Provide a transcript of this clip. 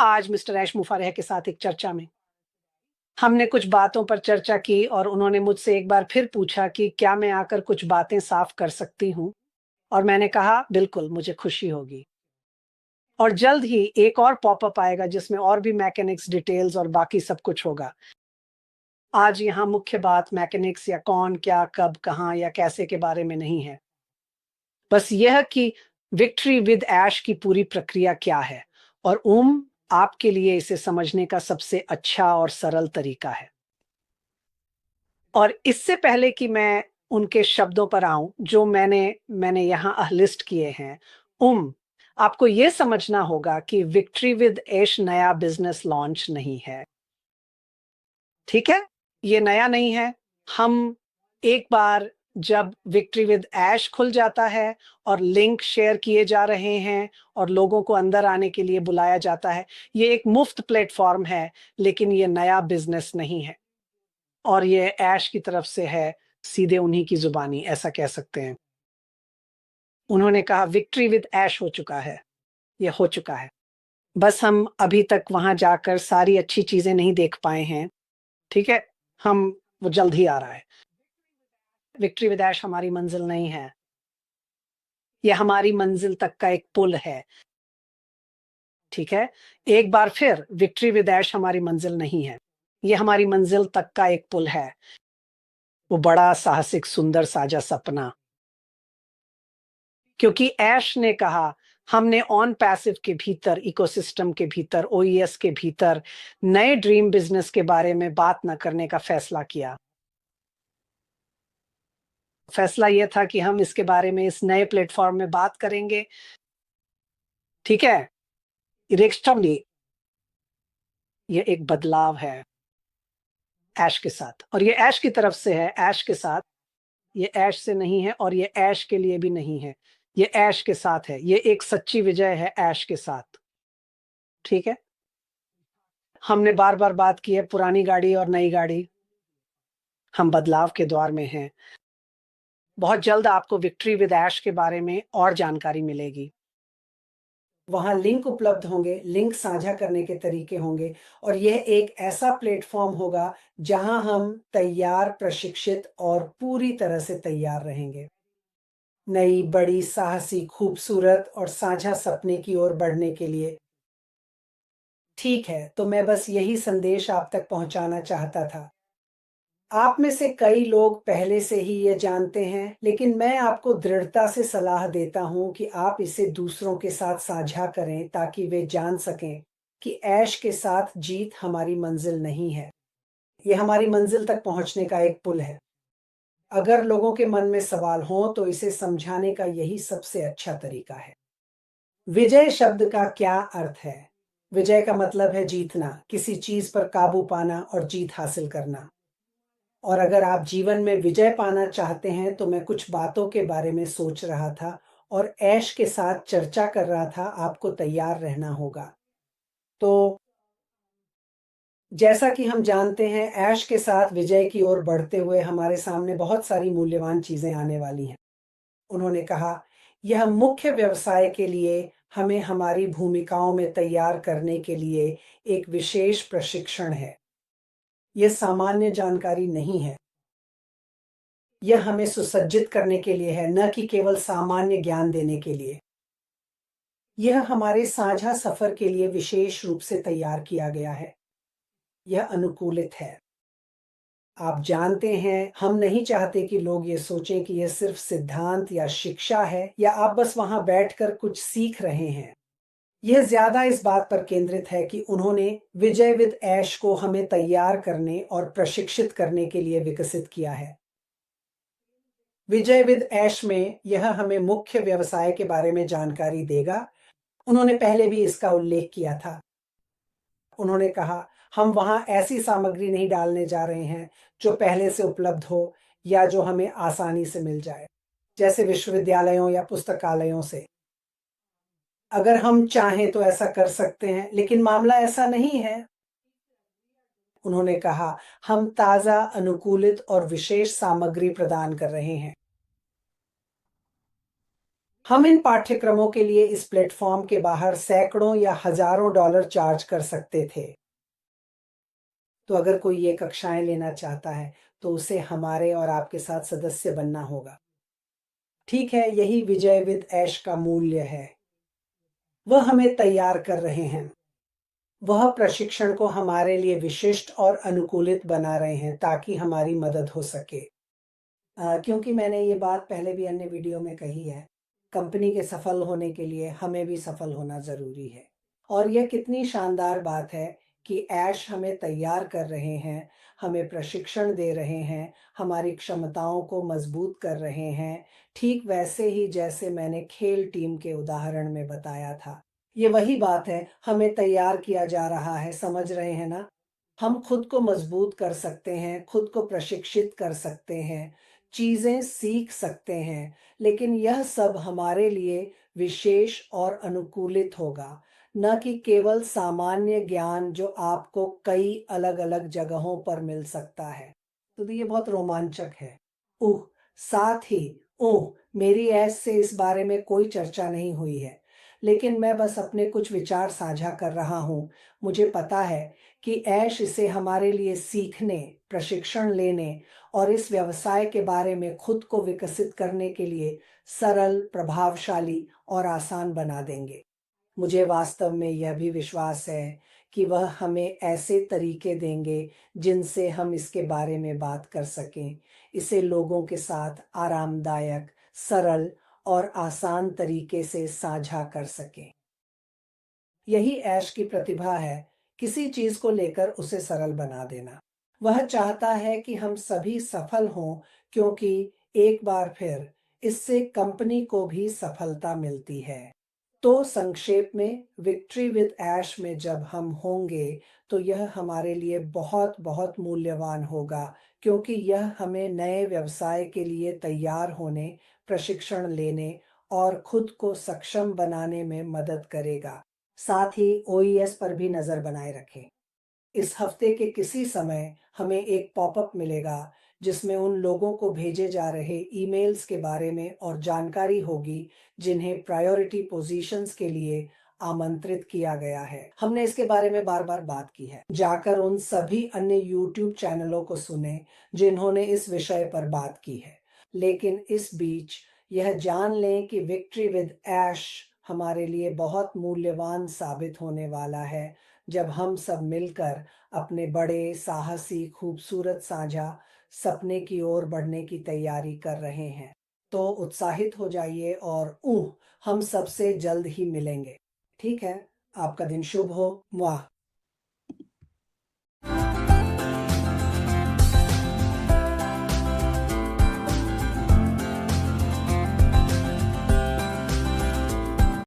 आज मिस्टर ऐश मुफारेह के साथ एक चर्चा में। हमने कुछ बातों पर चर्चा की और उन्होंने मुझसे एक बार फिर पूछा कि क्या मैं आकर कुछ बातें साफ कर सकती हूँ? और मैंने कहा, "बिल्कुल, मुझे खुशी होगी।" और जल्द ही एक और पॉपअप आएगा जिसमें और भी मैकेनिक्स डिटेल्स और बाकी सब कुछ होगा। आज यहाँ मुख्य बात मैकेनिक्स या कौन, क्या, कब, कहाँ या कैसे के बारे में नहीं है। बस यह कि विक्ट्री विद ऐश की पूरी प्रक्रिया क्या है और आपके लिए इसे समझने का सबसे अच्छा और सरल तरीका है। और इससे पहले कि मैं उनके शब्दों पर आऊं जो मैंने यहाँ लिस्ट किए हैं, आपको यह समझना होगा कि विक्ट्री विद ऐश नया बिजनेस लॉन्च नहीं है। ठीक है, ये नया नहीं है। हम एक बार जब विक्ट्री विद ऐश खुल जाता है और लिंक शेयर किए जा रहे हैं और लोगों को अंदर आने के लिए बुलाया जाता है, ये एक मुफ्त प्लेटफॉर्म है, लेकिन ये नया बिजनेस नहीं है और ये ऐश की तरफ से है, सीधे उन्हीं की जुबानी, ऐसा कह सकते हैं। उन्होंने कहा विक्ट्री विद ऐश हो चुका है, ये हो चुका है। बस हम अभी तक वहां जाकर सारी अच्छी चीजें नहीं देख पाए हैं। ठीक है, हम वो जल्द ही आ रहा है। विक्ट्री विद ऐश हमारी मंजिल नहीं है, ये हमारी मंजिल तक का एक पुल है। ठीक है, एक बार फिर विक्ट्री विद ऐश हमारी मंजिल नहीं है, ये हमारी मंजिल तक का एक पुल है। वो बड़ा साहसिक सुंदर साजा सपना। क्योंकि ऐश ने कहा हमने ऑन पैसिव के भीतर, इकोसिस्टम के भीतर, ओईएस के भीतर नए ड्रीम बिजनेस के बारे में बात न करने का फैसला किया। फैसला यह था कि हम इसके बारे में इस नए प्लेटफॉर्म में बात करेंगे। ठीक है, रिक्शमली ये एक बदलाव है ऐश के साथ और ये ऐश की तरफ से है, ऐश के साथ। ये ऐश से नहीं है और ये ऐश के लिए भी नहीं है, ये ऐश के साथ है। ये एक सच्ची विजय है ऐश के साथ। ठीक है, हमने बार बार बात की है पुरानी गाड़ी और नई गाड़ी। हम बदलाव के दौर में हैं। बहुत जल्द आपको विक्ट्री विद ऐश के बारे में और जानकारी मिलेगी। वहाँ लिंक उपलब्ध होंगे, लिंक साझा करने के तरीके होंगे और यह एक ऐसा प्लेटफॉर्म होगा जहाँ हम तैयार, प्रशिक्षित और पूरी तरह से तैयार रहेंगे। नई, बड़ी, साहसी, खूबसूरत और साझा सपने की ओर बढ़ने के लिए। ठीक है, तो मैं बस यही संदेश आप तक पहुँचाना चाहता था। आप में से कई लोग पहले से ही ये जानते हैं, लेकिन मैं आपको दृढ़ता से सलाह देता हूँ कि आप इसे दूसरों के साथ साझा करें ताकि वे जान सकें कि ऐश के साथ जीत हमारी मंजिल नहीं है। ये हमारी मंजिल तक पहुँचने का एक पुल है। अगर लोगों के मन में सवाल हों तो इसे समझाने का यही सबसे अच्छा तरीका है। विजय शब्द का क्या अर्थ है? विजय का मतलब है जीतना, किसी चीज़ पर काबू पाना और जीत हासिल करना। और अगर आप जीवन में विजय पाना चाहते हैं तो मैं कुछ बातों के बारे में सोच रहा था और ऐश के साथ चर्चा कर रहा था, आपको तैयार रहना होगा। तो जैसा कि हम जानते हैं, ऐश के साथ विजय की ओर बढ़ते हुए हमारे सामने बहुत सारी मूल्यवान चीज़ें आने वाली हैं। उन्होंने कहा, यह मुख्य व्यवसाय के लिए हमें हमारी भूमिकाओं में तैयार करने के लिए एक विशेष प्रशिक्षण है। यह सामान्य जानकारी नहीं है। यह हमें सुसज्जित करने के लिए है, न कि केवल सामान्य ज्ञान देने के लिए। यह हमारे साझा सफर के लिए विशेष रूप से तैयार किया गया है। यह अनुकूलित है। आप जानते हैं, हम नहीं चाहते कि लोग ये सोचें कि यह सिर्फ सिद्धांत या शिक्षा है या आप बस वहां बैठकर कुछ सीख रहे हैं। यह ज्यादा इस बात पर केंद्रित है कि उन्होंने विजय विद ऐश को हमें तैयार करने और प्रशिक्षित करने के लिए विकसित किया है। विजय विद ऐश में यह हमें मुख्य व्यवसाय के बारे में जानकारी देगा। उन्होंने पहले भी इसका उल्लेख किया था। उन्होंने कहा, हम वहां ऐसी सामग्री नहीं डालने जा रहे हैं जो पहले से उपलब्ध हो या जो हमें आसानी से मिल जाए, जैसे विश्वविद्यालयों या पुस्तकालयों से। अगर हम चाहें तो ऐसा कर सकते हैं, लेकिन मामला ऐसा नहीं है। उन्होंने कहा, हम ताजा, अनुकूलित और विशेष सामग्री प्रदान कर रहे हैं। हम इन पाठ्यक्रमों के लिए इस प्लेटफॉर्म के बाहर सैकड़ों या हजारों डॉलर चार्ज कर सकते थे। तो अगर कोई ये कक्षाएं लेना चाहता है तो उसे हमारे और आपके साथ सदस्य बनना होगा। ठीक है, यही विजय विद ऐश का मूल्य है। वह हमें तैयार कर रहे हैं। वह प्रशिक्षण को हमारे लिए विशिष्ट और अनुकूलित बना रहे हैं ताकि हमारी मदद हो सके। क्योंकि मैंने ये बात पहले भी अन्य वीडियो में कही है, कंपनी के सफल होने के लिए हमें भी सफल होना ज़रूरी है। और यह कितनी शानदार बात है कि ऐश हमें तैयार कर रहे हैं, हमें प्रशिक्षण दे रहे हैं, हमारी क्षमताओं को मजबूत कर रहे हैं, ठीक वैसे ही जैसे मैंने खेल टीम के उदाहरण में बताया था। ये वही बात है, हमें तैयार किया जा रहा है, समझ रहे हैं ना? हम खुद को मजबूत कर सकते हैं, खुद को प्रशिक्षित कर सकते हैं, चीज़ें सीख सकते हैं, लेकिन यह सब हमारे लिए विशेष और अनुकूलित होगा, न कि केवल सामान्य ज्ञान जो आपको कई अलग-अलग जगहों पर मिल सकता है। तो ये बहुत रोमांचक है। ओह! साथ ही ओह! मेरी ऐस से इस बारे में कोई चर्चा नहीं हुई है, लेकिन मैं बस अपने कुछ विचार साझा कर रहा हूँ। मुझे पता है कि ऐश इसे हमारे लिए सीखने, प्रशिक्षण लेने और इस व्यवसाय के बारे में खुद को विकसित करने के लिए सरल, प्रभावशाली और आसान बना देंगे। मुझे वास्तव में यह भी विश्वास है कि वह हमें ऐसे तरीके देंगे जिनसे हम इसके बारे में बात कर सकें, इसे लोगों के साथ आरामदायक, सरल और आसान तरीके से साझा कर सकें। यही ऐश की प्रतिभा है, किसी चीज़ को लेकर उसे सरल बना देना। वह चाहता है कि हम सभी सफल हों क्योंकि एक बार फिर इससे कंपनी को भी सफलता मिलती है। तो संक्षेप में विक्ट्री विद ऐश में जब हम होंगे तो यह हमारे लिए बहुत बहुत मूल्यवान होगा क्योंकि यह हमें नए व्यवसाय के लिए तैयार होने, प्रशिक्षण लेने और खुद को सक्षम बनाने में मदद करेगा। साथ ही ओईएस पर भी नज़र बनाए रखें। इस हफ्ते के किसी समय हमें एक पॉपअप मिलेगा जिसमें उन लोगों को भेजे जा रहे ईमेल्स के बारे में और जानकारी होगी जिन्हें प्रायोरिटी पोजीशंस के लिए आमंत्रित किया गया है। हमने इसके बारे में बार-बार बात की है। जाकर उन सभी अन्य यूट्यूब चैनलों को सुने जिन्होंने इस विषय पर बात की है। लेकिन इस बीच यह जान लें कि विक्ट्री विद ऐश हमारे लिए बहुत मूल्यवान साबित होने वाला है जब हम सब मिलकर अपने बड़े, साहसी, खूबसूरत साझा सपने की ओर बढ़ने की तैयारी कर रहे हैं। तो उत्साहित हो जाइए और हम सबसे जल्द ही मिलेंगे। ठीक है? आपका दिन शुभ हो। वाह!